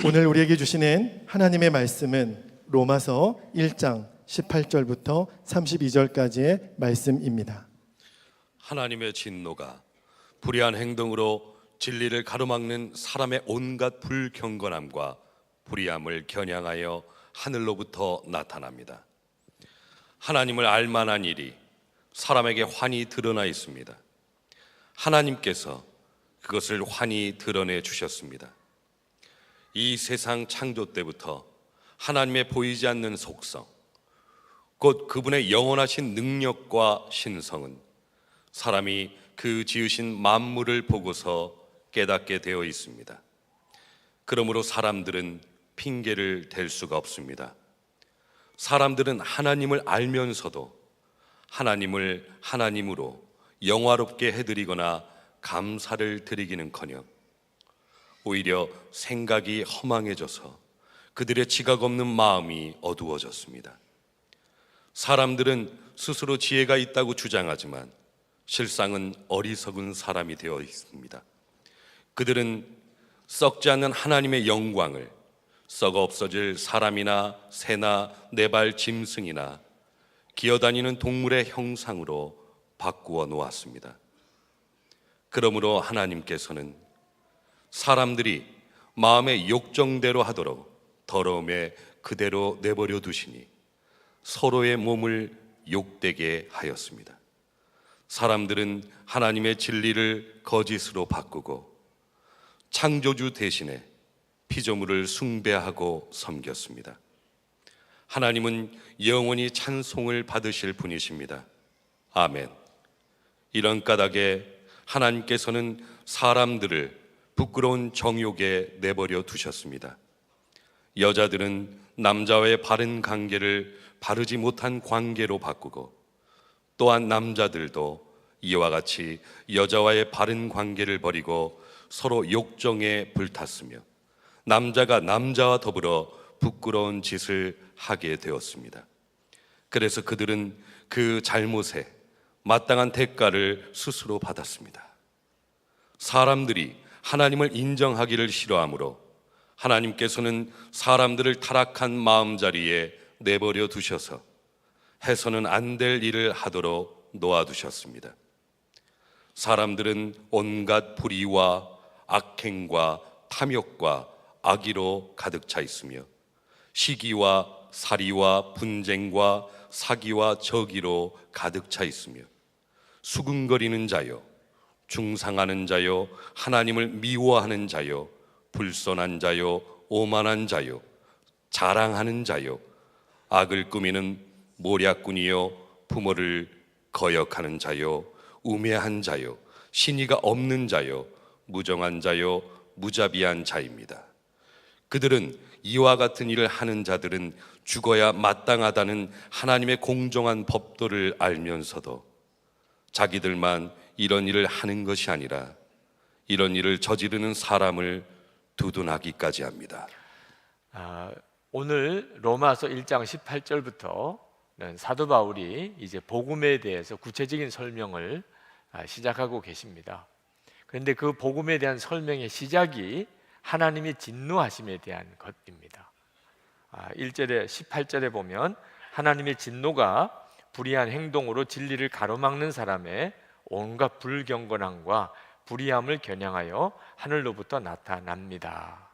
오늘 우리에게 주시는 하나님의 말씀은 로마서 1장 18절부터 32절까지의 말씀입니다. 하나님의 진노가 불의한 행동으로 진리를 가로막는 사람의 온갖 불경건함과 불의함을 겨냥하여 하늘로부터 나타납니다. 하나님을 알만한 일이 사람에게 환히 드러나 있습니다. 하나님께서 그것을 환히 드러내 주셨습니다. 이 세상 창조 때부터 하나님의 보이지 않는 속성, 곧 그분의 영원하신 능력과 신성은 사람이 그 지으신 만물을 보고서 깨닫게 되어 있습니다. 그러므로 사람들은 핑계를 댈 수가 없습니다. 사람들은 하나님을 알면서도 하나님을 하나님으로 영화롭게 해드리거나 감사를 드리기는커녕 오히려 생각이 허망해져서 그들의 지각 없는 마음이 어두워졌습니다. 사람들은 스스로 지혜가 있다고 주장하지만 실상은 어리석은 사람이 되어 있습니다. 그들은 썩지 않는 하나님의 영광을 썩어 없어질 사람이나 새나 네발 짐승이나 기어다니는 동물의 형상으로 바꾸어 놓았습니다. 그러므로 하나님께서는 사람들이 마음의 욕정대로 하도록 더러움에 그대로 내버려 두시니 서로의 몸을 욕되게 하였습니다. 사람들은 하나님의 진리를 거짓으로 바꾸고 창조주 대신에 피조물을 숭배하고 섬겼습니다. 하나님은 영원히 찬송을 받으실 분이십니다. 아멘. 이런 까닭에 하나님께서는 사람들을 부끄러운 정욕에 내버려 두셨습니다. 여자들은 남자와의 바른 관계를 바르지 못한 관계로 바꾸고 또한 남자들도 이와 같이 여자와의 바른 관계를 버리고 서로 욕정에 불탔으며 남자가 남자와 더불어 부끄러운 짓을 하게 되었습니다. 그래서 그들은 그 잘못에 마땅한 대가를 스스로 받았습니다. 사람들이 하나님을 인정하기를 싫어하므로 하나님께서는 사람들을 타락한 마음자리에 내버려 두셔서 해서는 안 될 일을 하도록 놓아두셨습니다. 사람들은 온갖 불의와 악행과 탐욕과 악의로 가득 차 있으며 시기와 살이와 분쟁과 사기와 저기로 가득 차 있으며 수군거리는 자요, 중상하는 자요, 하나님을 미워하는 자요, 불선한 자요, 오만한 자요, 자랑하는 자요, 악을 꾸미는 모략꾼이요, 부모를 거역하는 자요, 우매한 자요, 신의가 없는 자요, 무정한 자요, 무자비한 자입니다. 그들은 이와 같은 일을 하는 자들은 죽어야 마땅하다는 하나님의 공정한 법도를 알면서도 자기들만 이런 일을 하는 것이 아니라 이런 일을 저지르는 사람을 두둔하기까지 합니다. 오늘 로마서 1장 18절부터는 사도 바울이 이제 복음에 대해서 구체적인 설명을 시작하고 계십니다. 그런데 그 복음에 대한 설명의 시작이 하나님의 진노하심에 대한 것입니다. 1절에 18절에 보면 하나님의 진노가 불의한 행동으로 진리를 가로막는 사람의 온갖 불경건함과 불의함을 겨냥하여 하늘로부터 나타납니다.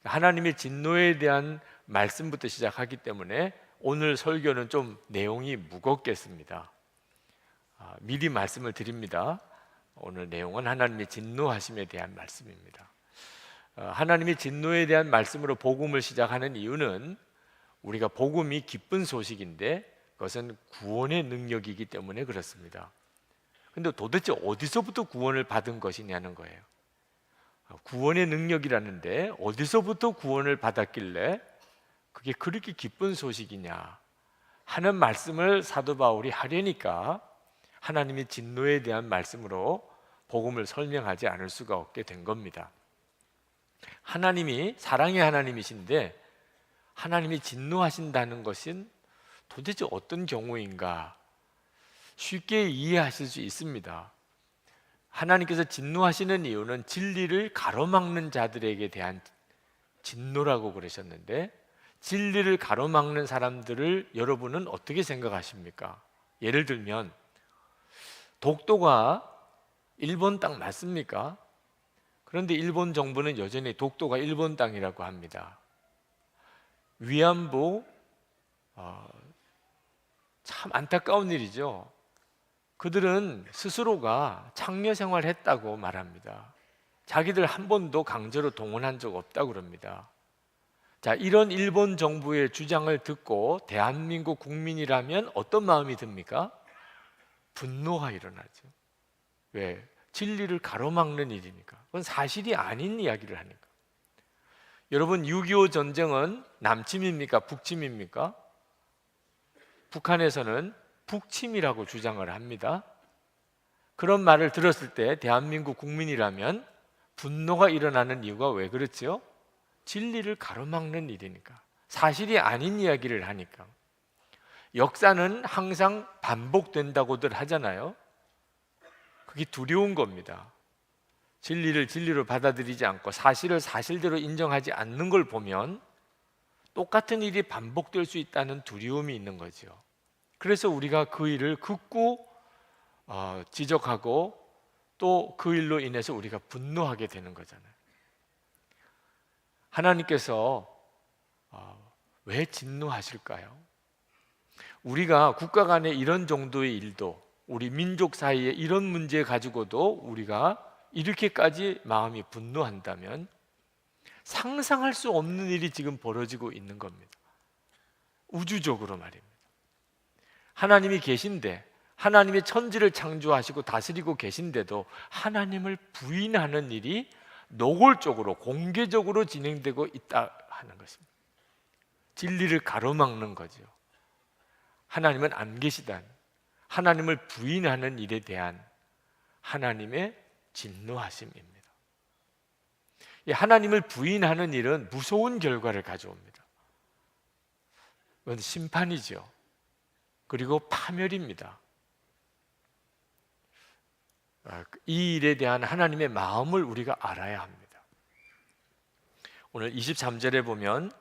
하나님의 진노에 대한 말씀부터 시작하기 때문에 오늘 설교는 좀 내용이 무겁겠습니다. 미리 말씀을 드립니다. 오늘 내용은 하나님의 진노하심에 대한 말씀입니다. 하나님의 진노에 대한 말씀으로 복음을 시작하는 이유는 우리가 복음이 기쁜 소식인데 그것은 구원의 능력이기 때문에 그렇습니다. 근데 도대체 어디서부터 구원을 받은 것이냐는 거예요. 구원의 능력이라는데 어디서부터 구원을 받았길래 그게 그렇게 기쁜 소식이냐 하는 말씀을 사도 바울이 하려니까 하나님의 진노에 대한 말씀으로 복음을 설명하지 않을 수가 없게 된 겁니다. 하나님이 사랑의 하나님이신데 하나님이 진노하신다는 것은 도대체 어떤 경우인가 쉽게 이해하실 수 있습니다. 하나님께서 진노하시는 이유는 진리를 가로막는 자들에게 대한 진노라고 그러셨는데, 진리를 가로막는 사람들을 여러분은 어떻게 생각하십니까? 예를 들면 독도가 일본 땅 맞습니까? 그런데 일본 정부는 여전히 독도가 일본 땅이라고 합니다. 위안부, 참 안타까운 일이죠. 그들은 스스로가 창녀 생활했다고 말합니다. 자기들 한 번도 강제로 동원한 적 없다고 그럽니다. 자, 이런 일본 정부의 주장을 듣고 대한민국 국민이라면 어떤 마음이 듭니까? 분노가 일어나죠. 왜? 진리를 가로막는 일이니까. 그건 사실이 아닌 이야기를 하니까. 여러분, 6.25 전쟁은 남침입니까? 북침입니까? 북한에서는 북침이라고 주장을 합니다. 그런 말을 들었을 때 대한민국 국민이라면 분노가 일어나는 이유가 왜 그렇죠? 진리를 가로막는 일이니까. 사실이 아닌 이야기를 하니까. 역사는 항상 반복된다고들 하잖아요. 그게 두려운 겁니다. 진리를 진리로 받아들이지 않고 사실을 사실대로 인정하지 않는 걸 보면 똑같은 일이 반복될 수 있다는 두려움이 있는 거죠. 그래서 우리가 그 일을 극구 지적하고 또 그 일로 인해서 우리가 분노하게 되는 거잖아요. 하나님께서 왜 진노하실까요? 우리가 국가 간에 이런 정도의 일도, 우리 민족 사이에 이런 문제 가지고도 우리가 이렇게까지 마음이 분노한다면 상상할 수 없는 일이 지금 벌어지고 있는 겁니다. 우주적으로 말입니다. 하나님이 계신데, 하나님의 천지를 창조하시고 다스리고 계신데도 하나님을 부인하는 일이 노골적으로 공개적으로 진행되고 있다 하는 것입니다. 진리를 가로막는 거죠. 하나님은 안 계시다는, 하나님을 부인하는 일에 대한 하나님의 진노하심입니다. 이 하나님을 부인하는 일은 무서운 결과를 가져옵니다. 그건 심판이죠. 그리고 파멸입니다. 이 일에 대한 하나님의 마음을 우리가 알아야 합니다. 오늘 23절에 보면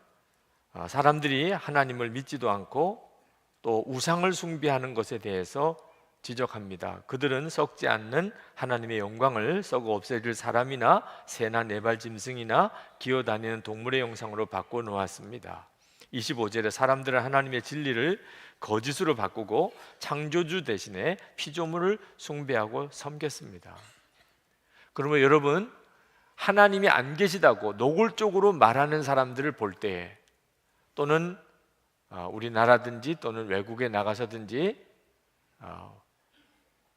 사람들이 하나님을 믿지도 않고 또 우상을 숭배하는 것에 대해서 지적합니다. 그들은 썩지 않는 하나님의 영광을 썩어 없애릴 사람이나 새나 네발 짐승이나 기어다니는 동물의 형상으로 바꿔 놓았습니다. 25절에 사람들은 하나님의 진리를 거짓으로 바꾸고 창조주 대신에 피조물을 숭배하고 섬겼습니다. 그러면 여러분, 하나님이 안 계시다고 노골적으로 말하는 사람들을 볼 때, 또는 우리나라든지 또는 외국에 나가서든지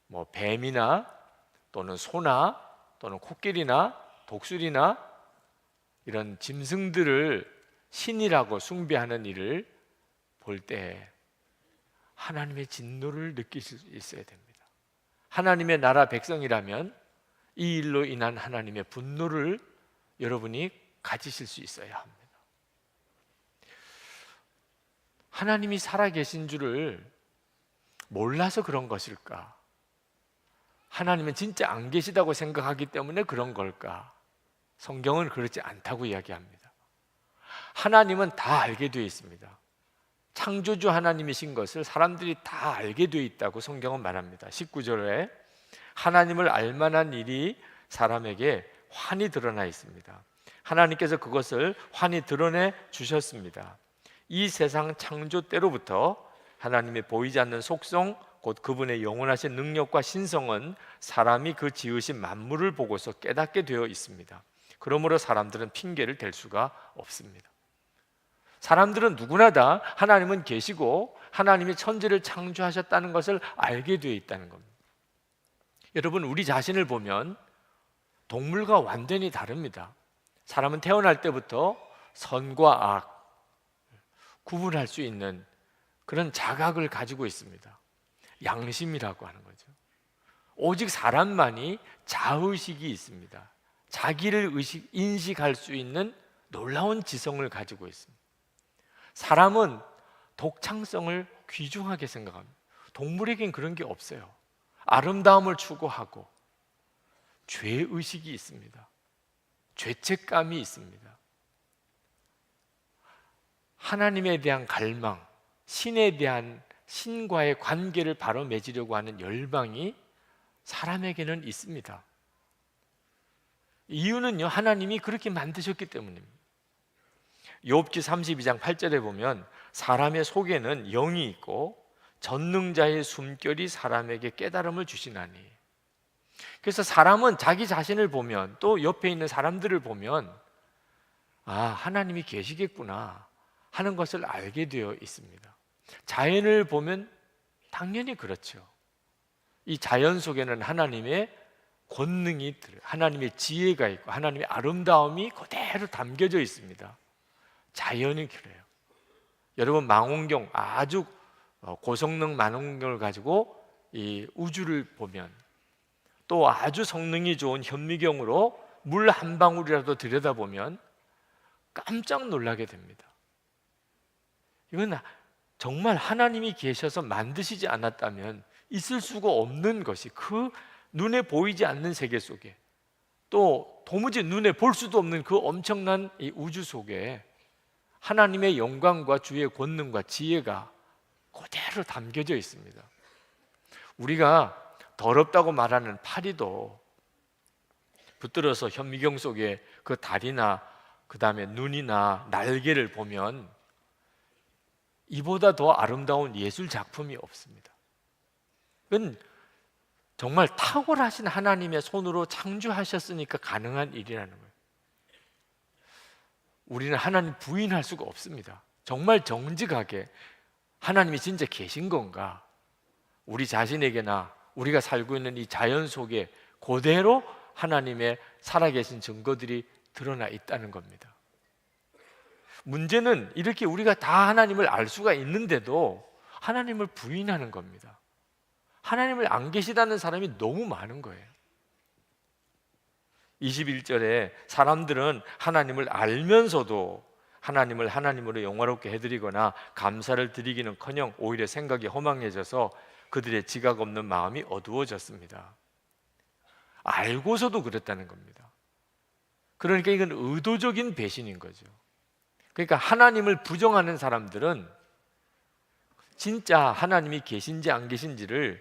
뭐 뱀이나 또는 소나 또는 코끼리나 독수리나 이런 짐승들을 신이라고 숭배하는 일을 볼 때 하나님의 진노를 느끼실 수 있어야 됩니다. 하나님의 나라 백성이라면 이 일로 인한 하나님의 분노를 여러분이 가지실 수 있어야 합니다. 하나님이 살아계신 줄을 몰라서 그런 것일까? 하나님은 진짜 안 계시다고 생각하기 때문에 그런 걸까? 성경은 그렇지 않다고 이야기합니다. 하나님은 다 알게 되어 있습니다. 창조주 하나님이신 것을 사람들이 다 알게 되어 있다고 성경은 말합니다. 19절에 하나님을 알만한 일이 사람에게 환히 드러나 있습니다. 하나님께서 그것을 환히 드러내 주셨습니다. 이 세상 창조 때로부터 하나님의 보이지 않는 속성, 곧 그분의 영원하신 능력과 신성은 사람이 그 지으신 만물을 보고서 깨닫게 되어 있습니다. 그러므로 사람들은 핑계를 댈 수가 없습니다. 사람들은 누구나 다 하나님은 계시고 하나님이 천지를 창조하셨다는 것을 알게 되어 있다는 겁니다. 여러분, 우리 자신을 보면 동물과 완전히 다릅니다. 사람은 태어날 때부터 선과 악 구분할 수 있는 그런 자각을 가지고 있습니다. 양심이라고 하는 거죠. 오직 사람만이 자의식이 있습니다. 자기를 인식할 수 있는 놀라운 지성을 가지고 있습니다. 사람은 독창성을 귀중하게 생각합니다. 동물에겐 그런 게 없어요. 아름다움을 추구하고 죄의식이 있습니다. 죄책감이 있습니다. 하나님에 대한 갈망, 신에 대한 신과의 관계를 바로 맺으려고 하는 열망이 사람에게는 있습니다. 이유는요, 하나님이 그렇게 만드셨기 때문입니다. 욥기 32장 8절에 보면 사람의 속에는 영이 있고 전능자의 숨결이 사람에게 깨달음을 주시나니. 그래서 사람은 자기 자신을 보면, 또 옆에 있는 사람들을 보면 아, 하나님이 계시겠구나 하는 것을 알게 되어 있습니다. 자연을 보면 당연히 그렇죠. 이 자연 속에는 하나님의 권능이, 하나님의 지혜가 있고 하나님의 아름다움이 그대로 담겨져 있습니다. 자연이 그래요. 여러분, 망원경, 아주 고성능 망원경을 가지고 이 우주를 보면, 또 아주 성능이 좋은 현미경으로 물 한 방울이라도 들여다보면 깜짝 놀라게 됩니다. 이건 정말 하나님이 계셔서 만드시지 않았다면 있을 수가 없는 것이, 그 눈에 보이지 않는 세계 속에, 또 도무지 눈에 볼 수도 없는 그 엄청난 이 우주 속에 하나님의 영광과 주의 권능과 지혜가 그대로 담겨져 있습니다. 우리가 더럽다고 말하는 파리도 붙들어서 현미경 속에 그 다리나 그 다음에 눈이나 날개를 보면 이보다 더 아름다운 예술 작품이 없습니다. 그건 정말 탁월하신 하나님의 손으로 창조하셨으니까 가능한 일이라는 거예요. 우리는 하나님 부인할 수가 없습니다. 정말 정직하게 하나님이 진짜 계신 건가, 우리 자신에게나 우리가 살고 있는 이 자연 속에 그대로 하나님의 살아계신 증거들이 드러나 있다는 겁니다. 문제는 이렇게 우리가 다 하나님을 알 수가 있는데도 하나님을 부인하는 겁니다. 하나님을 안 계시다는 사람이 너무 많은 거예요. 21절에 사람들은 하나님을 알면서도 하나님을 하나님으로 영화롭게 해드리거나 감사를 드리기는커녕 오히려 생각이 허망해져서 그들의 지각 없는 마음이 어두워졌습니다. 알고서도 그랬다는 겁니다. 그러니까 이건 의도적인 배신인 거죠. 그러니까 하나님을 부정하는 사람들은 진짜 하나님이 계신지 안 계신지를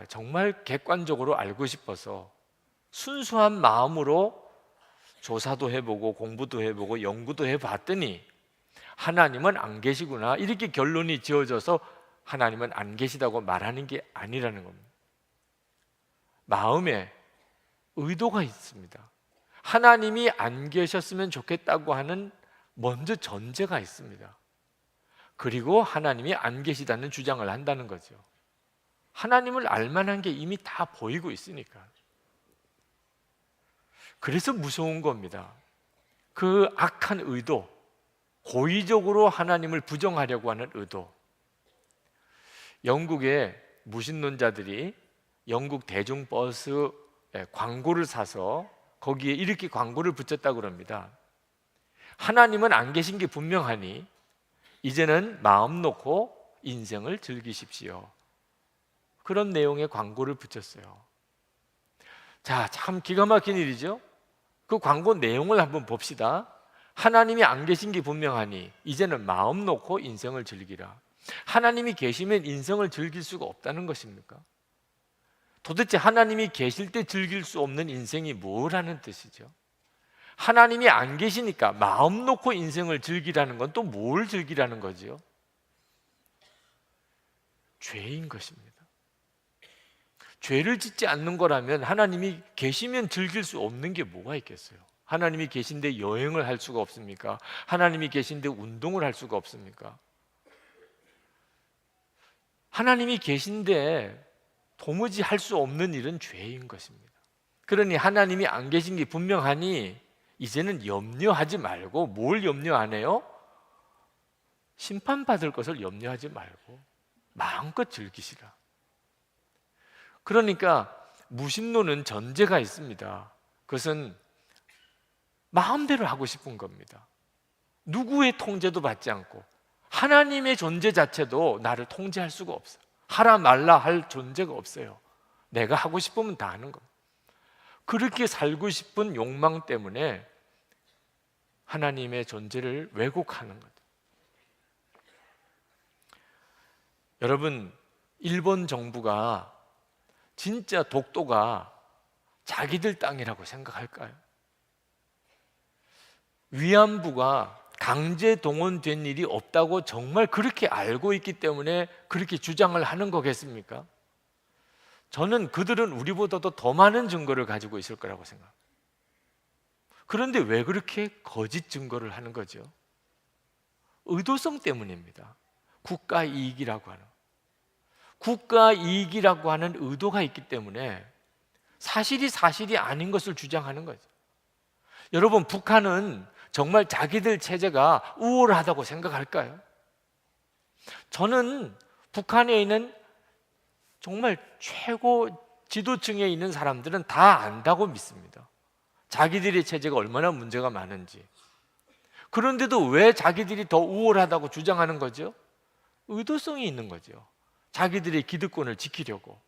정말 객관적으로 알고 싶어서 순수한 마음으로 조사도 해보고 공부도 해보고 연구도 해봤더니 하나님은 안 계시구나, 이렇게 결론이 지어져서 하나님은 안 계시다고 말하는 게 아니라는 겁니다. 마음에 의도가 있습니다. 하나님이 안 계셨으면 좋겠다고 하는 먼저 전제가 있습니다. 그리고 하나님이 안 계시다는 주장을 한다는 거죠. 하나님을 알만한 게 이미 다 보이고 있으니까. 그래서 무서운 겁니다. 그 악한 의도, 고의적으로 하나님을 부정하려고 하는 의도. 영국의 무신론자들이 영국 대중버스 광고를 사서 거기에 이렇게 광고를 붙였다고 그럽니다. 하나님은 안 계신 게 분명하니 이제는 마음 놓고 인생을 즐기십시오. 그런 내용의 광고를 붙였어요. 자, 참 기가 막힌 일이죠. 그 광고 내용을 한번 봅시다. 하나님이 안 계신 게 분명하니 이제는 마음 놓고 인생을 즐기라. 하나님이 계시면 인생을 즐길 수가 없다는 것입니까? 도대체 하나님이 계실 때 즐길 수 없는 인생이 뭐라는 뜻이죠? 하나님이 안 계시니까 마음 놓고 인생을 즐기라는 건 또 뭘 즐기라는 거지요? 죄인 것입니다. 죄를 짓지 않는 거라면 하나님이 계시면 즐길 수 없는 게 뭐가 있겠어요? 하나님이 계신데 여행을 할 수가 없습니까? 하나님이 계신데 운동을 할 수가 없습니까? 하나님이 계신데 도무지 할 수 없는 일은 죄인 것입니다. 그러니 하나님이 안 계신 게 분명하니 이제는 염려하지 말고, 뭘 염려 안 해요? 심판받을 것을 염려하지 말고 마음껏 즐기시라. 그러니까 무신론은 전제가 있습니다. 그것은 마음대로 하고 싶은 겁니다. 누구의 통제도 받지 않고 하나님의 존재 자체도 나를 통제할 수가 없어요. 하라 말라 할 존재가 없어요. 내가 하고 싶으면 다 하는 겁니다. 그렇게 살고 싶은 욕망 때문에 하나님의 존재를 왜곡하는 것. 여러분, 일본 정부가 진짜 독도가 자기들 땅이라고 생각할까요? 위안부가 강제 동원된 일이 없다고 정말 그렇게 알고 있기 때문에 그렇게 주장을 하는 거겠습니까? 저는 그들은 우리보다도 더 많은 증거를 가지고 있을 거라고 생각합니다. 그런데 왜 그렇게 거짓 증거를 하는 거죠? 의도성 때문입니다. 국가 이익이라고 하는, 국가 이익이라고 하는 의도가 있기 때문에 사실이 아닌 것을 주장하는 거죠. 여러분, 북한은 정말 자기들 체제가 우월하다고 생각할까요? 저는 북한에 있는 정말 최고 지도층에 있는 사람들은 다 안다고 믿습니다. 자기들의 체제가 얼마나 문제가 많은지. 그런데도 왜 자기들이 더 우월하다고 주장하는 거죠? 의도성이 있는 거죠. 자기들의 기득권을 지키려고.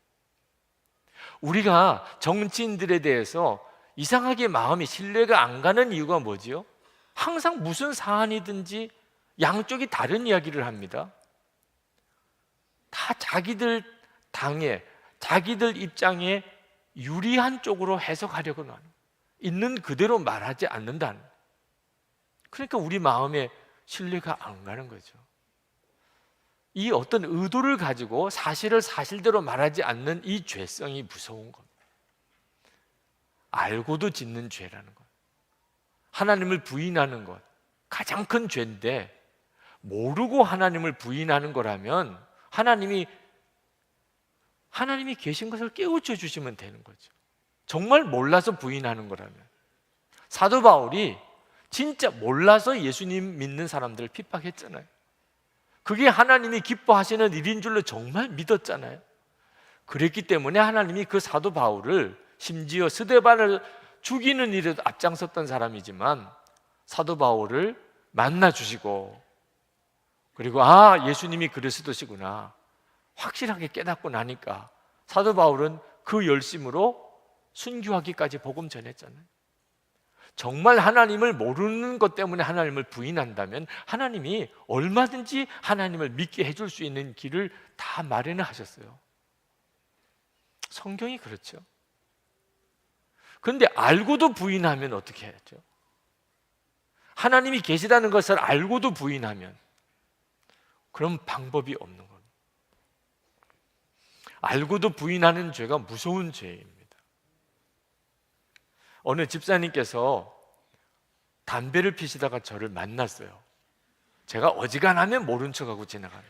우리가 정치인들에 대해서 이상하게 마음이 신뢰가 안 가는 이유가 뭐지요? 항상 무슨 사안이든지 양쪽이 다른 이야기를 합니다. 다 자기들 당에, 자기들 입장에 유리한 쪽으로 해석하려고 하는, 있는 그대로 말하지 않는다는. 그러니까 우리 마음에 신뢰가 안 가는 거죠. 이 어떤 의도를 가지고 사실을 사실대로 말하지 않는 이 죄성이 무서운 겁니다. 알고도 짓는 죄라는 것. 하나님을 부인하는 것, 가장 큰 죄인데 모르고 하나님을 부인하는 거라면 하나님이 계신 것을 깨우쳐 주시면 되는 거죠. 정말 몰라서 부인하는 거라면. 사도 바울이 진짜 몰라서 예수님 믿는 사람들을 핍박했잖아요. 그게 하나님이 기뻐하시는 일인 줄로 정말 믿었잖아요. 그랬기 때문에 하나님이 그 사도 바울을, 심지어 스데반을 죽이는 일에도 앞장섰던 사람이지만 사도 바울을 만나 주시고, 그리고 예수님이 그리스도시구나 확실하게 깨닫고 나니까 사도 바울은 그 열심으로 순교하기까지 복음 전했잖아요. 정말 하나님을 모르는 것 때문에 하나님을 부인한다면 하나님이 얼마든지 하나님을 믿게 해줄 수 있는 길을 다 마련을 하셨어요. 성경이 그렇죠. 그런데 알고도 부인하면 어떻게 해야죠? 하나님이 계시다는 것을 알고도 부인하면 그런 방법이 없는 겁니다. 알고도 부인하는 죄가 무서운 죄입니다. 어느 집사님께서 담배를 피시다가 저를 만났어요. 제가 어지간하면 모른 척하고 지나가요.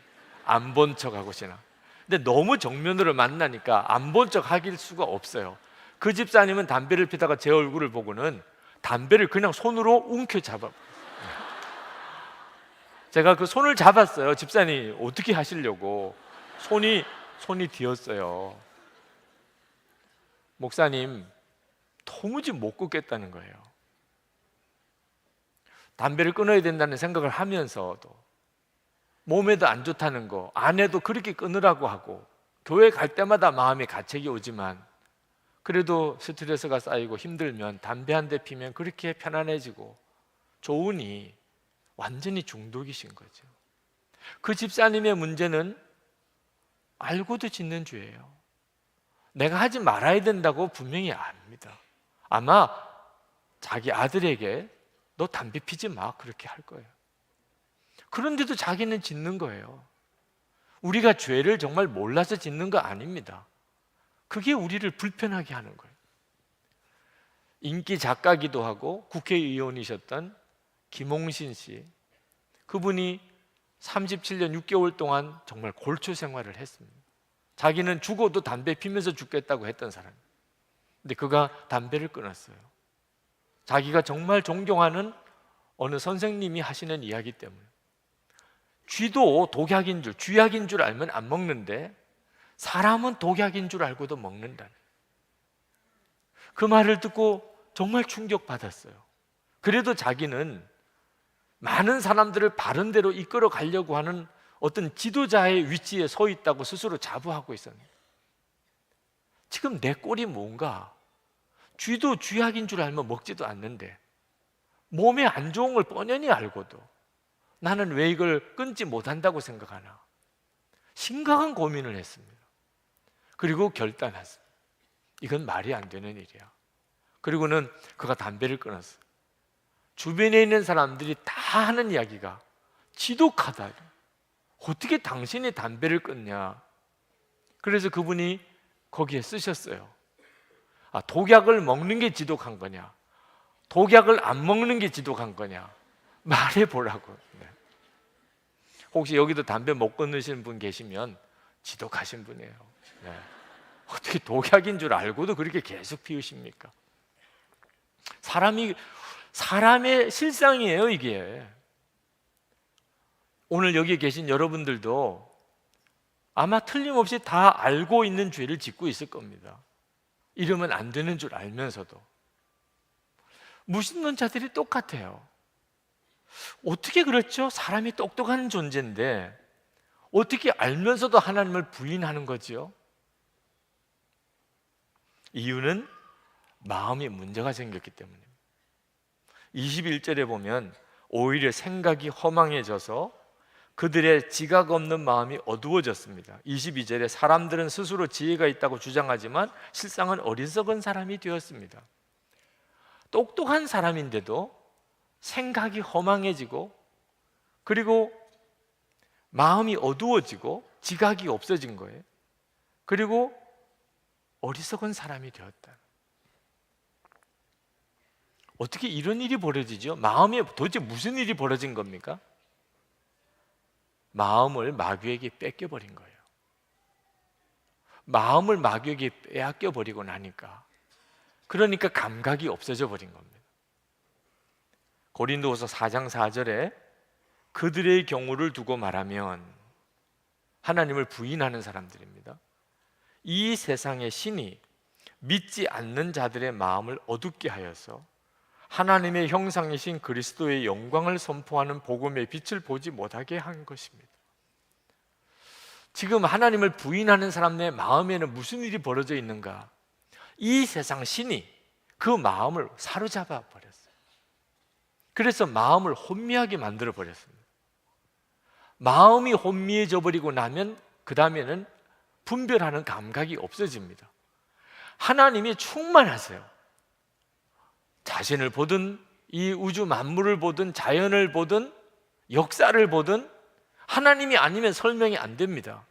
안 본 척하고 지나. 근데 너무 정면으로 만나니까 안 본 척 하길 수가 없어요. 그 집사님은 담배를 피다가 제 얼굴을 보고는 담배를 그냥 손으로 움켜잡아. 제가 그 손을 잡았어요. 집사님 어떻게 하시려고. 손이 뒤었어요. 목사님, 도무지 못 끊겠다는 거예요. 담배를 끊어야 된다는 생각을 하면서도 몸에도 안 좋다는 거, 아내도 그렇게 끊으라고 하고 교회 갈 때마다 마음에 가책이 오지만 그래도 스트레스가 쌓이고 힘들면 담배 한 대 피면 그렇게 편안해지고 좋으니 완전히 중독이신 거죠. 그 집사님의 문제는 알고도 짓는 죄예요. 내가 하지 말아야 된다고 분명히 압니다. 아마 자기 아들에게 너 담배 피지 마 그렇게 할 거예요. 그런데도 자기는 짓는 거예요. 우리가 죄를 정말 몰라서 짓는 거 아닙니다. 그게 우리를 불편하게 하는 거예요. 인기 작가기도 하고 국회의원이셨던 김홍신 씨, 그분이 37년 6개월 동안 정말 골초 생활을 했습니다. 자기는 죽어도 담배 피면서 죽겠다고 했던 사람. 근데 그가 담배를 끊었어요. 자기가 정말 존경하는 어느 선생님이 하시는 이야기 때문에. 쥐도 독약인 줄, 쥐약인 줄 알면 안 먹는데 사람은 독약인 줄 알고도 먹는다. 그 말을 듣고 정말 충격받았어요. 그래도 자기는 많은 사람들을 바른 대로 이끌어 가려고 하는 어떤 지도자의 위치에 서 있다고 스스로 자부하고 있었는데, 지금 내 꼴이 뭔가, 쥐도 쥐약인 줄 알면 먹지도 않는데 몸에 안 좋은 걸 뻔연히 알고도 나는 왜 이걸 끊지 못한다고 생각하나. 심각한 고민을 했습니다. 그리고 결단했습니다. 이건 말이 안 되는 일이야. 그리고는 그가 담배를 끊었어요. 주변에 있는 사람들이 다 하는 이야기가 지독하다. 어떻게 당신이 담배를 끊냐? 그래서 그분이 거기에 쓰셨어요. 독약을 먹는 게 지독한 거냐? 독약을 안 먹는 게 지독한 거냐? 말해보라고. 네. 혹시 여기도 담배 못 끊으시는 분 계시면 지독하신 분이에요. 네. 어떻게 독약인 줄 알고도 그렇게 계속 피우십니까? 사람의 실상이에요, 이게. 오늘 여기 계신 여러분들도 아마 틀림없이 다 알고 있는 죄를 짓고 있을 겁니다. 이러면 안 되는 줄 알면서도. 무신론자들이 똑같아요. 어떻게 그렇죠? 사람이 똑똑한 존재인데 어떻게 알면서도 하나님을 부인하는 거죠? 이유는 마음에 문제가 생겼기 때문입니다. 21절에 보면 오히려 생각이 허망해져서 그들의 지각 없는 마음이 어두워졌습니다. 22절에 사람들은 스스로 지혜가 있다고 주장하지만 실상은 어리석은 사람이 되었습니다. 똑똑한 사람인데도 생각이 허망해지고 그리고 마음이 어두워지고 지각이 없어진 거예요. 그리고 어리석은 사람이 되었다. 어떻게 이런 일이 벌어지죠? 마음에 도대체 무슨 일이 벌어진 겁니까? 마음을 마귀에게 뺏겨버린 거예요. 마음을 마귀에게 빼앗겨버리고 나니까 그러니까 감각이 없어져 버린 겁니다. 고린도후서 4장 4절에 그들의 경우를 두고 말하면 하나님을 부인하는 사람들입니다. 이 세상의 신이 믿지 않는 자들의 마음을 어둡게 하여서 하나님의 형상이신 그리스도의 영광을 선포하는 복음의 빛을 보지 못하게 한 것입니다. 지금 하나님을 부인하는 사람의 마음에는 무슨 일이 벌어져 있는가? 이 세상 신이 그 마음을 사로잡아 버렸어요. 그래서 마음을 혼미하게 만들어 버렸습니다. 마음이 혼미해져 버리고 나면 그 다음에는 분별하는 감각이 없어집니다. 하나님이 충만하세요. 자신을 보든 이 우주 만물을 보든 자연을 보든 역사를 보든 하나님이 아니면 설명이 안 됩니다.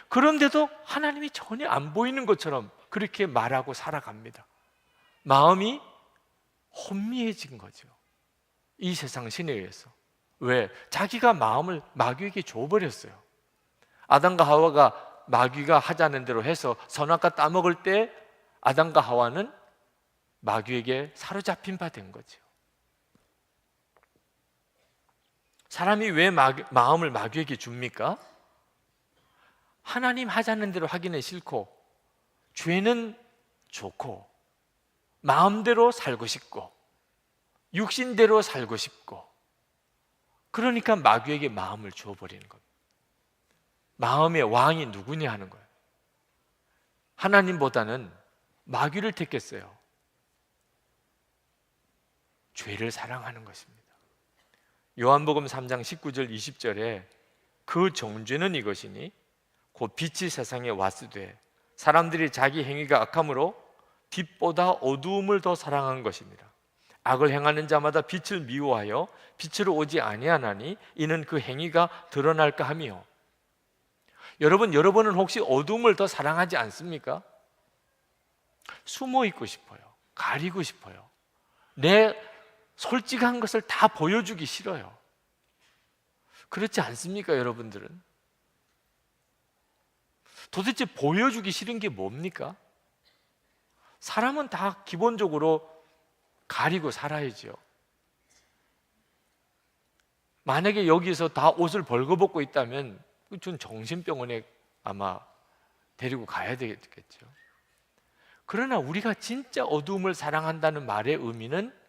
그런데도 하나님이 전혀 안 보이는 것처럼 그렇게 말하고 살아갑니다. 마음이 혼미해진 거죠. 이 세상 신에 의해서. 왜? 자기가 마음을 마귀에게 줘버렸어요. 아담과 하와가 마귀가 하자는 대로 해서 선악과 따먹을 때 아담과 하와는 마귀에게 사로잡힌 바 된 거죠. 사람이 왜 마음을 마귀에게 줍니까? 하나님 하자는 대로 하기는 싫고 죄는 좋고 마음대로 살고 싶고 육신대로 살고 싶고 그러니까 마귀에게 마음을 주어버리는 겁니다. 마음의 왕이 누구냐 하는 거예요. 하나님보다는 마귀를 택했어요. 죄를 사랑하는 것입니다. 요한복음 3장 19절 20절에 그 정죄는 이것이니 곧 빛이 세상에 왔으되 사람들이 자기 행위가 악함으로 빛보다 어두움을 더 사랑한 것입니다. 악을 행하는 자마다 빛을 미워하여 빛으로 오지 아니하나니 이는 그 행위가 드러날까 하며. 여러분은 혹시 어두움을 더 사랑하지 않습니까? 숨어 있고 싶어요. 가리고 싶어요. 내 솔직한 것을 다 보여주기 싫어요. 그렇지 않습니까, 여러분들은? 도대체 보여주기 싫은 게 뭡니까? 사람은 다 기본적으로 가리고 살아야죠. 만약에 여기서 다 옷을 벌거벗고 있다면 전 정신병원에 아마 데리고 가야 되겠죠. 그러나 우리가 진짜 어두움을 사랑한다는 말의 의미는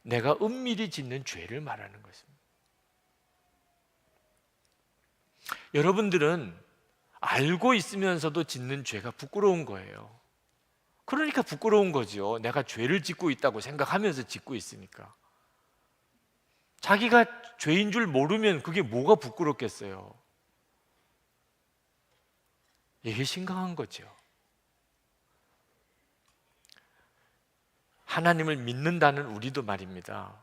내가 은밀히 짓는 죄를 말하는 것입니다. 여러분들은 알고 있으면서도 짓는 죄가 부끄러운 거예요. 그러니까 부끄러운 거죠. 내가 죄를 짓고 있다고 생각하면서 짓고 있으니까. 자기가 죄인 줄 모르면 그게 뭐가 부끄럽겠어요. 이게 심각한 거죠. 하나님을 믿는다는 우리도 말입니다.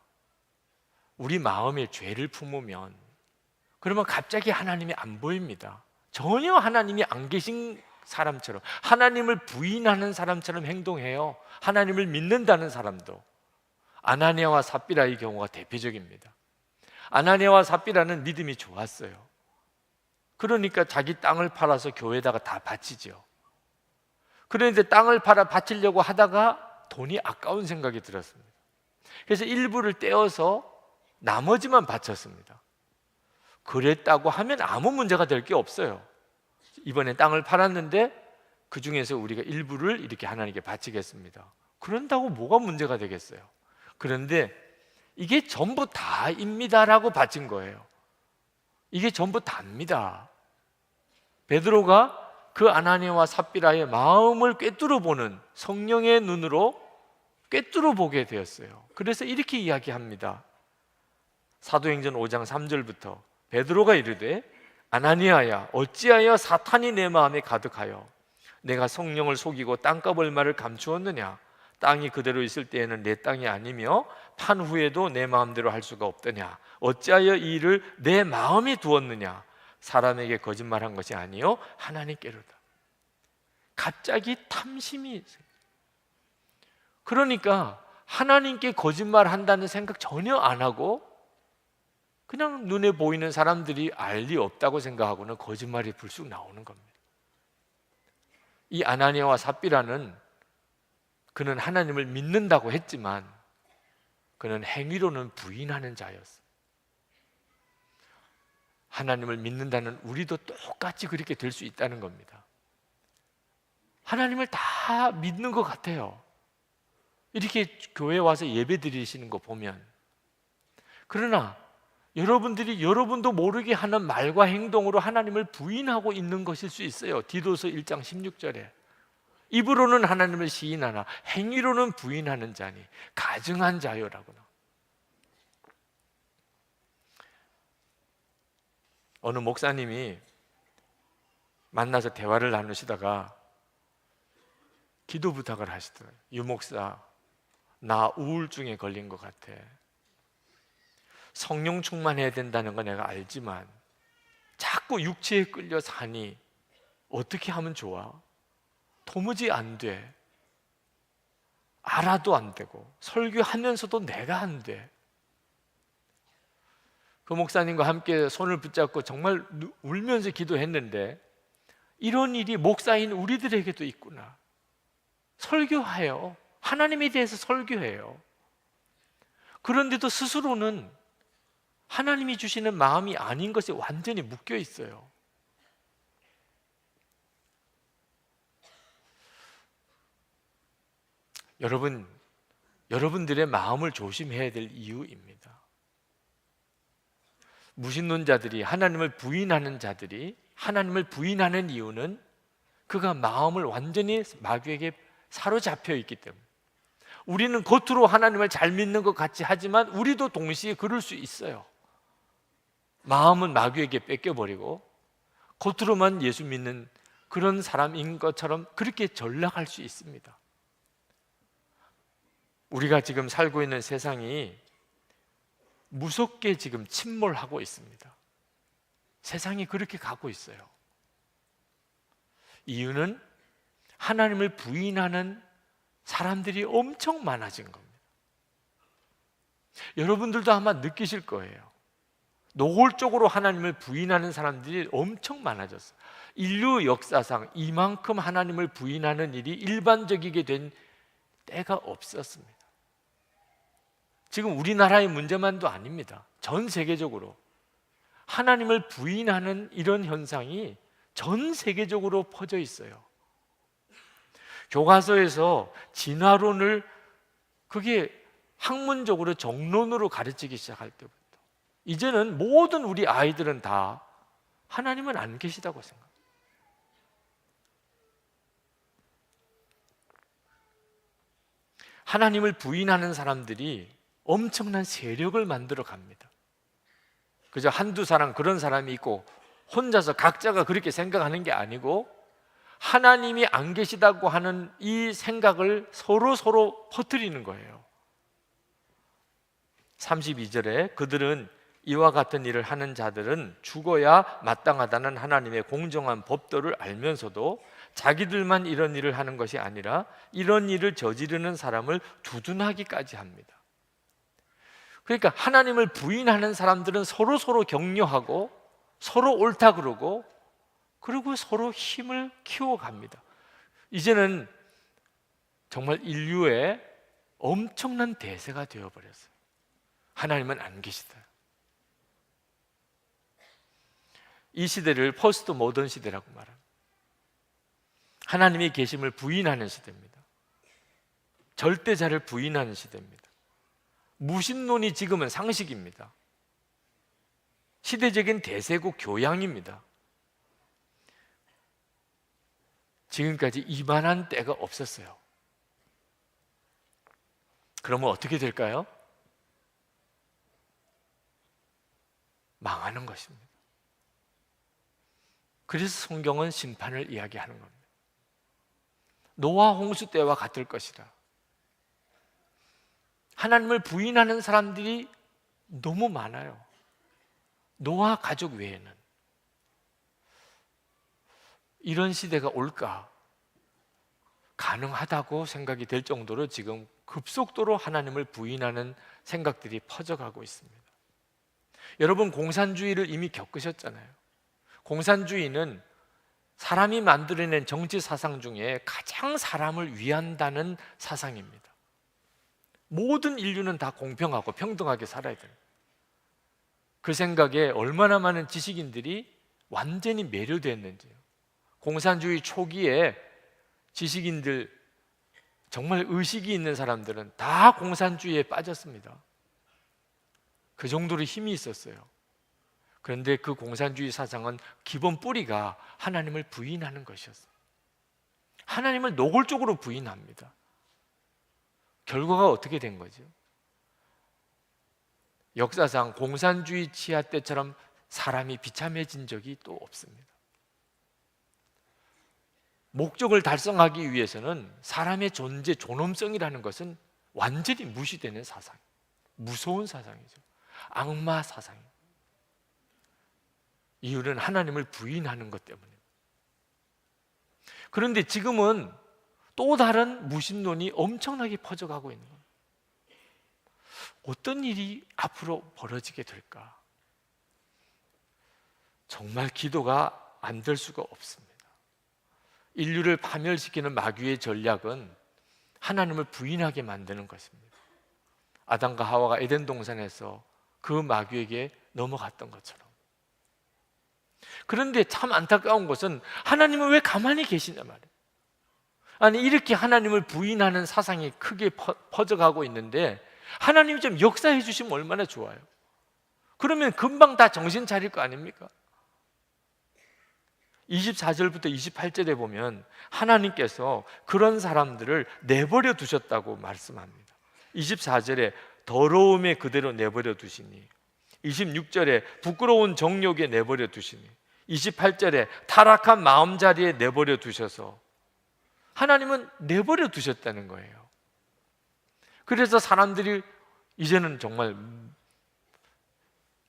우리 마음에 죄를 품으면 그러면 갑자기 하나님이 안 보입니다. 전혀 하나님이 안 계신 사람처럼, 하나님을 부인하는 사람처럼 행동해요. 하나님을 믿는다는 사람도. 아나니아와 삽비라의 경우가 대표적입니다. 아나니아와 삽비라는 믿음이 좋았어요. 그러니까 자기 땅을 팔아서 교회에다가 다 바치죠. 그런데 땅을 팔아 바치려고 하다가 돈이 아까운 생각이 들었습니다. 그래서 일부를 떼어서 나머지만 바쳤습니다. 그랬다고 하면 아무 문제가 될 게 없어요. 이번에 땅을 팔았는데 그 중에서 우리가 일부를 이렇게 하나님께 바치겠습니다. 그런다고 뭐가 문제가 되겠어요? 그런데 이게 전부 다입니다라고 바친 거예요. 이게 전부 다입니다. 베드로가 그 아나니아와 삽비라의 마음을 꿰뚫어 보는 성령의 눈으로 꿰뚫어 보게 되었어요. 그래서 이렇게 이야기합니다. 사도행전 5장 3절부터 베드로가 이르되 아나니아야 어찌하여 사탄이 내 마음에 가득하여 내가 성령을 속이고 땅값 얼마를 감추었느냐. 땅이 그대로 있을 때에는 내 땅이 아니며 판 후에도 내 마음대로 할 수가 없더냐. 어찌하여 이 일을 내 마음에 두었느냐. 사람에게 거짓말한 것이 아니요 하나님께로다. 갑자기 탐심이 있어요. 그러니까 하나님께 거짓말한다는 생각 전혀 안 하고 그냥 눈에 보이는 사람들이 알 리 없다고 생각하고는 거짓말이 불쑥 나오는 겁니다. 이 아나니아와 삽비라는 그는 하나님을 믿는다고 했지만 그는 행위로는 부인하는 자였어요. 하나님을 믿는다는 우리도 똑같이 그렇게 될 수 있다는 겁니다. 하나님을 다 믿는 것 같아요. 이렇게 교회에 와서 예배 드리시는 거 보면. 그러나 여러분도 모르게 하는 말과 행동으로 하나님을 부인하고 있는 것일 수 있어요. 디도서 1장 16절에 입으로는 하나님을 시인하나 행위로는 부인하는 자니 가증한 자요라고나. 어느 목사님이 만나서 대화를 나누시다가 기도 부탁을 하시더라고요. 유 목사, 나 우울증에 걸린 것 같아. 성령 충만해야 된다는 거 내가 알지만 자꾸 육체에 끌려 사니 어떻게 하면 좋아? 도무지 안 돼. 알아도 안 되고 설교하면서도 내가 안 돼. 그 목사님과 함께 손을 붙잡고 정말 울면서 기도했는데 이런 일이 목사인 우리들에게도 있구나. 설교해요. 하나님에 대해서 설교해요. 그런데도 스스로는 하나님이 주시는 마음이 아닌 것에 완전히 묶여 있어요. 여러분들의 마음을 조심해야 될 이유입니다. 무신론자들이, 하나님을 부인하는 자들이 하나님을 부인하는 이유는 그가 마음을 완전히 마귀에게 사로잡혀 있기 때문에. 우리는 겉으로 하나님을 잘 믿는 것 같이 하지만 우리도 동시에 그럴 수 있어요. 마음은 마귀에게 뺏겨버리고 겉으로만 예수 믿는 그런 사람인 것처럼 그렇게 전락할 수 있습니다. 우리가 지금 살고 있는 세상이 무섭게 지금 침몰하고 있습니다. 세상이 그렇게 가고 있어요. 이유는 하나님을 부인하는 사람들이 엄청 많아진 겁니다. 여러분들도 아마 느끼실 거예요. 노골적으로 하나님을 부인하는 사람들이 엄청 많아졌어요. 인류 역사상 이만큼 하나님을 부인하는 일이 일반적이게 된 때가 없었습니다. 지금 우리나라의 문제만도 아닙니다. 전 세계적으로 하나님을 부인하는 이런 현상이 전 세계적으로 퍼져 있어요. 교과서에서 진화론을 그게 학문적으로 정론으로 가르치기 시작할 때부터 이제는 모든 우리 아이들은 다 하나님은 안 계시다고 생각합니다. 하나님을 부인하는 사람들이 엄청난 세력을 만들어 갑니다. 그저 한두 사람, 그런 사람이 있고 혼자서 각자가 그렇게 생각하는 게 아니고 하나님이 안 계시다고 하는 이 생각을 서로 퍼뜨리는 거예요. 32절에 그들은 이와 같은 일을 하는 자들은 죽어야 마땅하다는 하나님의 공정한 법도를 알면서도 자기들만 이런 일을 하는 것이 아니라 이런 일을 저지르는 사람을 두둔하기까지 합니다. 그러니까 하나님을 부인하는 사람들은 서로 격려하고 서로 옳다 그러고 그리고 서로 힘을 키워갑니다. 이제는 정말 인류의 엄청난 대세가 되어버렸어요. 하나님은 안 계시다. 이 시대를 포스트 모던 시대라고 말합니다. 하나님이 계심을 부인하는 시대입니다. 절대자를 부인하는 시대입니다. 무신론이 지금은 상식입니다. 시대적인 대세고 교양입니다. 지금까지 이만한 때가 없었어요. 그러면 어떻게 될까요? 망하는 것입니다. 그래서 성경은 심판을 이야기하는 겁니다. 노아 홍수 때와 같을 것이다. 하나님을 부인하는 사람들이 너무 많아요. 노아 가족 외에는. 이런 시대가 올까? 가능하다고 생각이 될 정도로 지금 급속도로 하나님을 부인하는 생각들이 퍼져가고 있습니다. 여러분, 공산주의를 이미 겪으셨잖아요. 공산주의는 사람이 만들어낸 정치 사상 중에 가장 사람을 위한다는 사상입니다. 모든 인류는 다 공평하고 평등하게 살아야 됩니다. 그 생각에 얼마나 많은 지식인들이 완전히 매료됐는지요. 공산주의 초기에 지식인들, 정말 의식이 있는 사람들은 다 공산주의에 빠졌습니다. 그 정도로 힘이 있었어요. 그런데 그 공산주의 사상은 기본 뿌리가 하나님을 부인하는 것이었어요. 하나님을 노골적으로 부인합니다. 결과가 어떻게 된 거죠? 역사상 공산주의 치하 때처럼 사람이 비참해진 적이 또 없습니다. 목적을 달성하기 위해서는 사람의 존재, 존엄성이라는 것은 완전히 무시되는 사상, 무서운 사상이죠. 악마 사상입니다. 이유는 하나님을 부인하는 것 때문입니다. 그런데 지금은 또 다른 무신론이 엄청나게 퍼져가고 있는 겁니다. 어떤 일이 앞으로 벌어지게 될까? 정말 기도가 안 될 수가 없습니다. 인류를 파멸시키는 마귀의 전략은 하나님을 부인하게 만드는 것입니다. 아담과 하와가 에덴 동산에서 그 마귀에게 넘어갔던 것처럼. 그런데 참 안타까운 것은 하나님은 왜 가만히 계시냐 말이에요. 아니, 이렇게 하나님을 부인하는 사상이 크게 퍼져가고 있는데 하나님이 좀 역사해 주시면 얼마나 좋아요. 그러면 금방 다 정신 차릴 거 아닙니까? 24절부터 28절에 보면 하나님께서 그런 사람들을 내버려 두셨다고 말씀합니다. 24절에 더러움에 그대로 내버려 두시니, 26절에 부끄러운 정욕에 내버려 두시니, 28절에 타락한 마음자리에 내버려 두셔서 하나님은 내버려 두셨다는 거예요. 그래서 사람들이 이제는 정말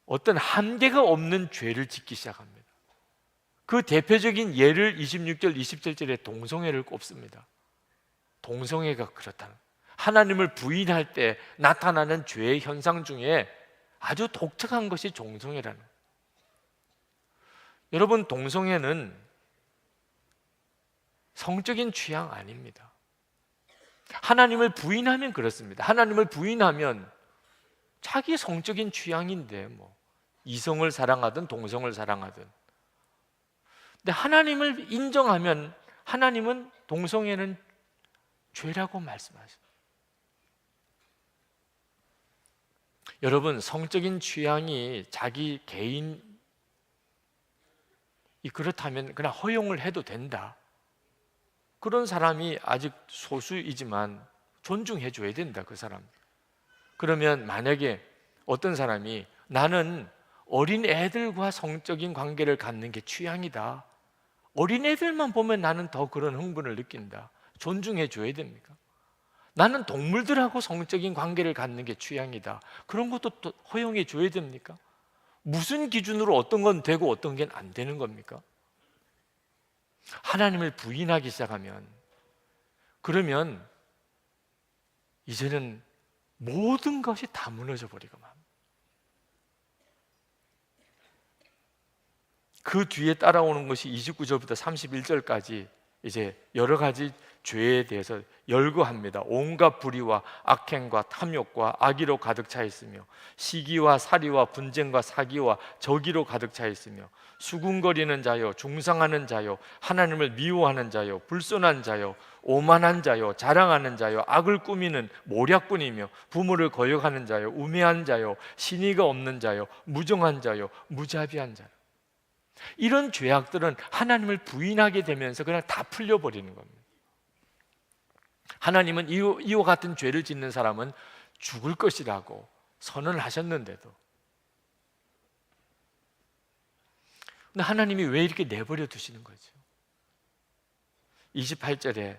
어떤 한계가 없는 죄를 짓기 시작합니다. 그 대표적인 예를 26절, 27절에 동성애를 꼽습니다. 동성애가 그렇다는, 하나님을 부인할 때 나타나는 죄의 현상 중에 아주 독특한 것이 동성애라는. 여러분, 동성애는 성적인 취향 아닙니다. 하나님을 부인하면 그렇습니다. 하나님을 부인하면 자기 성적인 취향인데 이성을 사랑하든 동성을 사랑하든. 근데 하나님을 인정하면 하나님은 동성애는 죄라고 말씀하십니다. 여러분, 성적인 취향이 자기 개인이 그렇다면 그냥 허용을 해도 된다. 그런 사람이 아직 소수이지만 존중해 줘야 된다, 그 사람. 그러면 만약에 어떤 사람이 나는 어린 애들과 성적인 관계를 갖는 게 취향이다, 어린애들만 보면 나는 더 그런 흥분을 느낀다. 존중해 줘야 됩니까? 나는 동물들하고 성적인 관계를 갖는 게 취향이다. 그런 것도 또 허용해 줘야 됩니까? 무슨 기준으로 어떤 건 되고 어떤 게 안 되는 겁니까? 하나님을 부인하기 시작하면, 그러면 이제는 모든 것이 다 무너져 버리고 맙니다. 그 뒤에 따라오는 것이 29절부터 31절까지 이제 여러 가지 죄에 대해서 열거합니다. 온갖 불의와 악행과 탐욕과 악의로 가득 차 있으며 시기와 살이와 분쟁과 사기와 저기로 가득 차 있으며 수군거리는 자요, 중상하는 자요, 하나님을 미워하는 자요, 불손한 자요, 오만한 자요, 자랑하는 자요, 악을 꾸미는 모략꾼이며 부모를 거역하는 자요, 우매한 자요, 신의가 없는 자요, 무정한 자요, 무자비한 자요. 이런 죄악들은 하나님을 부인하게 되면서 그냥 다 풀려버리는 겁니다. 하나님은 이와 같은 죄를 짓는 사람은 죽을 것이라고 선언하셨는데도, 근데 하나님이 왜 이렇게 내버려 두시는 거죠? 28절에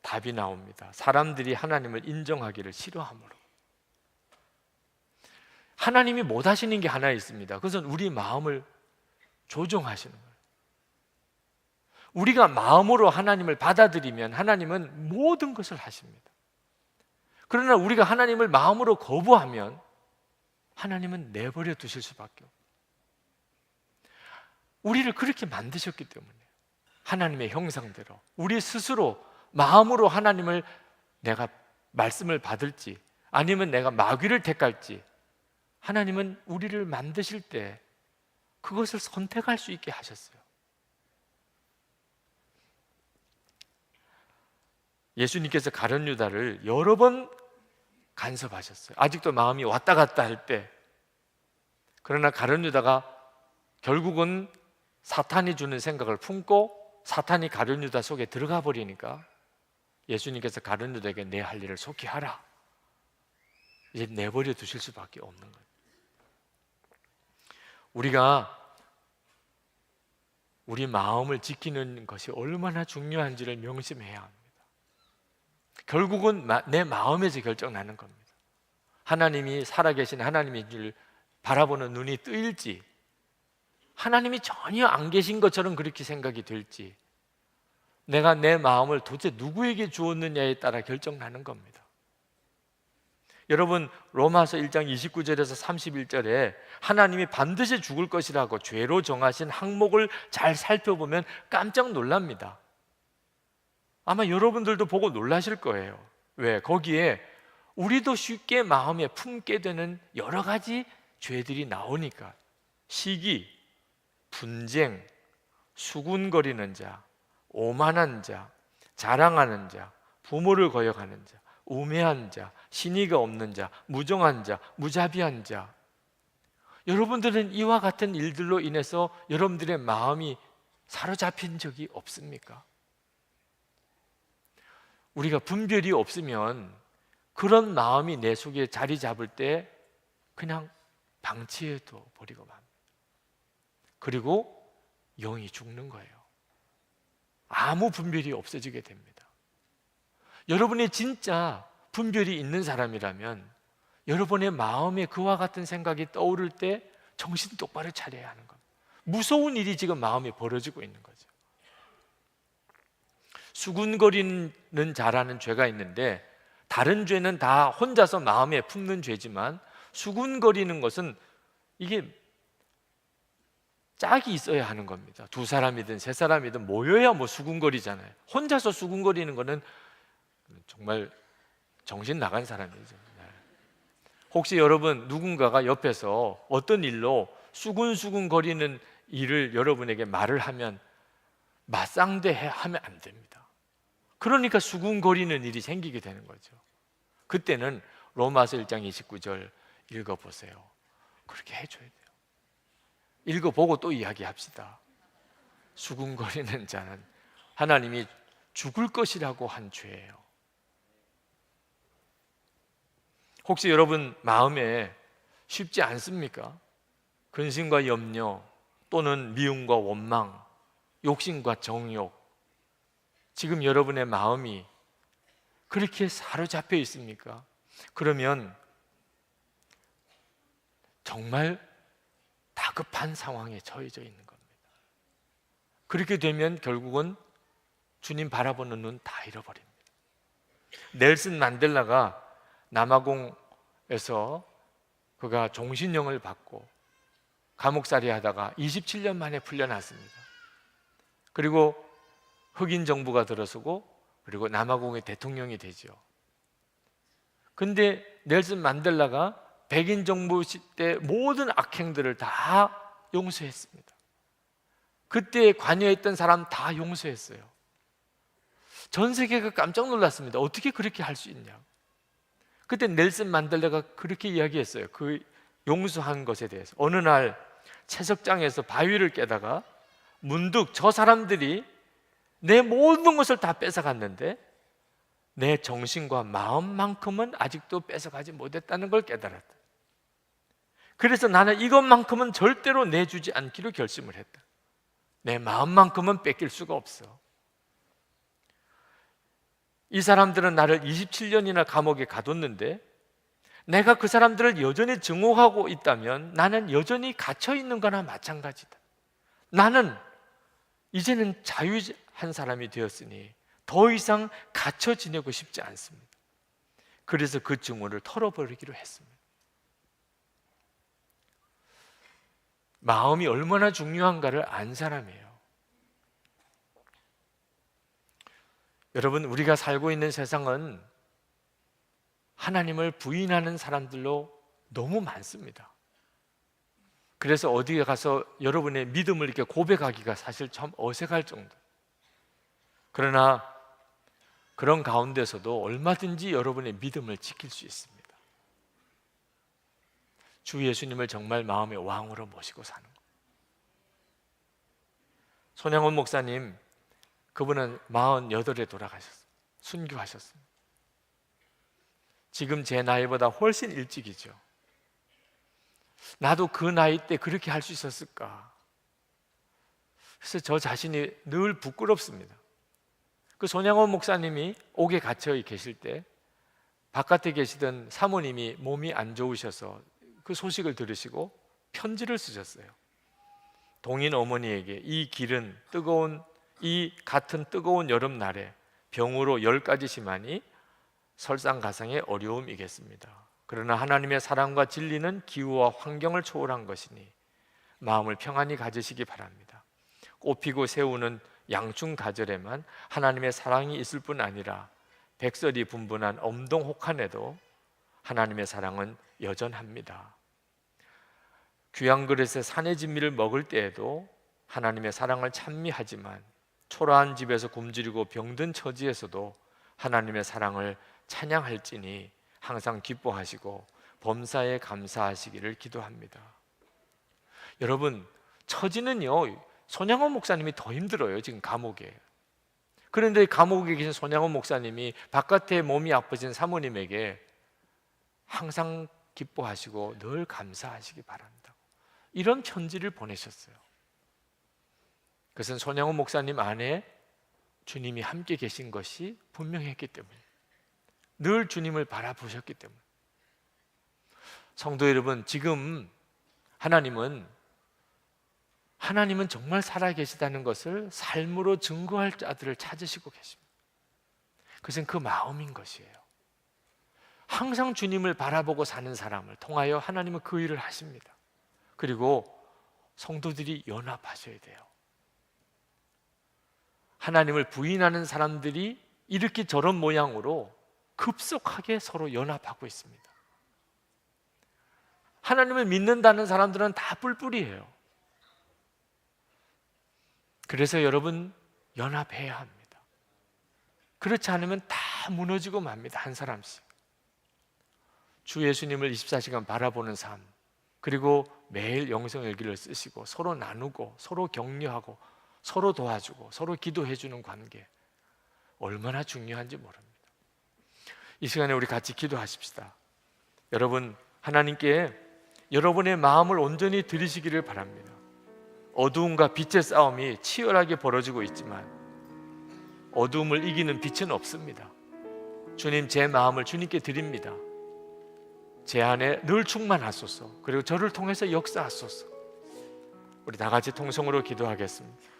답이 나옵니다. 사람들이 하나님을 인정하기를 싫어함으로. 하나님이 못 하시는 게 하나 있습니다. 그것은 우리 마음을 조종하시는 거예요. 우리가 마음으로 하나님을 받아들이면 하나님은 모든 것을 하십니다. 그러나 우리가 하나님을 마음으로 거부하면 하나님은 내버려 두실 수밖에 없어요. 우리를 그렇게 만드셨기 때문에 하나님의 형상대로 우리 스스로 마음으로 하나님을 내가 말씀을 받을지 아니면 내가 마귀를 택할지, 하나님은 우리를 만드실 때 그것을 선택할 수 있게 하셨어요. 예수님께서 가룟 유다를 여러 번 간섭하셨어요. 아직도 마음이 왔다 갔다 할 때. 그러나 가룟 유다가 결국은 사탄이 주는 생각을 품고 사탄이 가룟 유다 속에 들어가 버리니까 예수님께서 가룟 유다에게 내 할 일을 속히 하라, 이제 내버려 두실 수밖에 없는 거예요. 우리가 우리 마음을 지키는 것이 얼마나 중요한지를 명심해야 합니다. 결국은 내 마음에서 결정나는 겁니다. 하나님이 살아계신 하나님인 줄 바라보는 눈이 뜨일지, 하나님이 전혀 안 계신 것처럼 그렇게 생각이 될지, 내가 내 마음을 도대체 누구에게 주었느냐에 따라 결정나는 겁니다. 여러분, 로마서 1장 29절에서 31절에 하나님이 반드시 죽을 것이라고 죄로 정하신 항목을 잘 살펴보면 깜짝 놀랍니다. 아마 여러분들도 보고 놀라실 거예요. 왜? 거기에 우리도 쉽게 마음에 품게 되는 여러 가지 죄들이 나오니까. 시기, 분쟁, 수군거리는 자, 오만한 자, 자랑하는 자, 부모를 거역하는 자, 우매한 자, 신의가 없는 자, 무정한 자, 무자비한 자. 여러분들은 이와 같은 일들로 인해서 여러분들의 마음이 사로잡힌 적이 없습니까? 우리가 분별이 없으면 그런 마음이 내 속에 자리 잡을 때 그냥 방치해둬 버리고 맙니다. 그리고 영이 죽는 거예요. 아무 분별이 없어지게 됩니다. 여러분이 진짜 분별이 있는 사람이라면 여러분의 마음에 그와 같은 생각이 떠오를 때 정신 똑바로 차려야 하는 겁니다. 무서운 일이 지금 마음에 벌어지고 있는 거죠. 수군거리는 자라는 죄가 있는데, 다른 죄는 다 혼자서 마음에 품는 죄지만 수군거리는 것은 이게 짝이 있어야 하는 겁니다. 두 사람이든 세 사람이든 모여야 뭐 수군거리잖아요. 혼자서 수군거리는 거는 정말 정신 나간 사람이죠. 혹시 여러분 누군가가 옆에서 어떤 일로 수군수군거리는 일을 여러분에게 말을 하면 맞상대하면 안 됩니다. 그러니까 수군거리는 일이 생기게 되는 거죠. 그때는 로마서 1장 29절 읽어보세요. 그렇게 해줘야 돼요. 읽어보고 또 이야기합시다. 수군거리는 자는 하나님이 죽을 것이라고 한 죄예요. 혹시 여러분 마음에 쉽지 않습니까? 근심과 염려 또는 미움과 원망, 욕심과 정욕, 지금 여러분의 마음이 그렇게 사로잡혀 있습니까? 그러면 정말 다급한 상황에 처해져 있는 겁니다. 그렇게 되면 결국은 주님 바라보는 눈 다 잃어버립니다. 넬슨 만델라가 남아공에서 그가 종신형을 받고 감옥살이 하다가 27년 만에 풀려났습니다. 그리고 흑인 정부가 들어서고 그리고 남아공의 대통령이 되죠. 근데 넬슨 만델라가 백인 정부 때 모든 악행들을 다 용서했습니다. 그때 관여했던 사람 다 용서했어요. 전 세계가 깜짝 놀랐습니다. 어떻게 그렇게 할 수 있냐. 그때 넬슨 만델라가 그렇게 이야기했어요. 그 용서한 것에 대해서. 어느 날 채석장에서 바위를 깨다가 문득 저 사람들이 내 모든 것을 다 뺏어갔는데 내 정신과 마음만큼은 아직도 뺏어가지 못했다는 걸 깨달았다. 그래서 나는 이것만큼은 절대로 내주지 않기로 결심을 했다. 내 마음만큼은 뺏길 수가 없어. 이 사람들은 나를 27년이나 감옥에 가뒀는데 내가 그 사람들을 여전히 증오하고 있다면 나는 여전히 갇혀 있는 거나 마찬가지다. 나는 이제는 자유한 사람이 되었으니 더 이상 갇혀 지내고 싶지 않습니다. 그래서 그 증오를 털어버리기로 했습니다. 마음이 얼마나 중요한가를 안 사람이에요. 여러분, 우리가 살고 있는 세상은 하나님을 부인하는 사람들로 너무 많습니다. 그래서 어디에 가서 여러분의 믿음을 이렇게 고백하기가 사실 참 어색할 정도. 그러나 그런 가운데서도 얼마든지 여러분의 믿음을 지킬 수 있습니다. 주 예수님을 정말 마음의 왕으로 모시고 사는 것. 손양원 목사님, 그분은 48에 돌아가셨습니다. 순교하셨습니다. 지금 제 나이보다 훨씬 일찍이죠. 나도 그 나이 때 그렇게 할 수 있었을까? 그래서 저 자신이 늘 부끄럽습니다. 그 손양원 목사님이 옥에 갇혀 계실 때 바깥에 계시던 사모님이 몸이 안 좋으셔서 그 소식을 들으시고 편지를 쓰셨어요. 동인 어머니에게 이 길은 이 같은 뜨거운 여름날에 병으로 10가지 심하니 설상가상의 어려움이겠습니다. 그러나 하나님의 사랑과 진리는 기후와 환경을 초월한 것이니 마음을 평안히 가지시기 바랍니다. 꽃피고 새우는 양춘가절에만 하나님의 사랑이 있을 뿐 아니라 백설이 분분한 엄동혹한에도 하나님의 사랑은 여전합니다. 귀한 그릇에 산의 진미를 먹을 때에도 하나님의 사랑을 찬미하지만 초라한 집에서 굶주리고 병든 처지에서도 하나님의 사랑을 찬양할지니 항상 기뻐하시고 범사에 감사하시기를 기도합니다. 여러분, 처지는요, 손양원 목사님이 더 힘들어요. 지금 감옥에. 그런데 감옥에 계신 손양원 목사님이 바깥에 몸이 아프신 사모님에게 항상 기뻐하시고 늘 감사하시기 바랍니다. 이런 편지를 보내셨어요. 그것은 손양원 목사님 안에 주님이 함께 계신 것이 분명했기 때문에, 늘 주님을 바라보셨기 때문에. 성도 여러분, 지금 하나님은 정말 살아계시다는 것을 삶으로 증거할 자들을 찾으시고 계십니다. 그것은 그 마음인 것이에요. 항상 주님을 바라보고 사는 사람을 통하여 하나님은 그 일을 하십니다. 그리고 성도들이 연합하셔야 돼요. 하나님을 부인하는 사람들이 이렇게 저런 모양으로 급속하게 서로 연합하고 있습니다. 하나님을 믿는다는 사람들은 다 뿔뿔이에요. 그래서 여러분, 연합해야 합니다. 그렇지 않으면 다 무너지고 맙니다. 한 사람씩. 주 예수님을 24시간 바라보는 삶, 그리고 매일 영성일기를 쓰시고 서로 나누고 서로 격려하고 서로 도와주고 서로 기도해주는 관계, 얼마나 중요한지 모릅니다. 이 시간에 우리 같이 기도하십시다. 여러분, 하나님께 여러분의 마음을 온전히 드리시기를 바랍니다. 어두움과 빛의 싸움이 치열하게 벌어지고 있지만 어두움을 이기는 빛은 없습니다. 주님, 제 마음을 주님께 드립니다. 제 안에 늘 충만하소서. 그리고 저를 통해서 역사하소서. 우리 다 같이 통성으로 기도하겠습니다.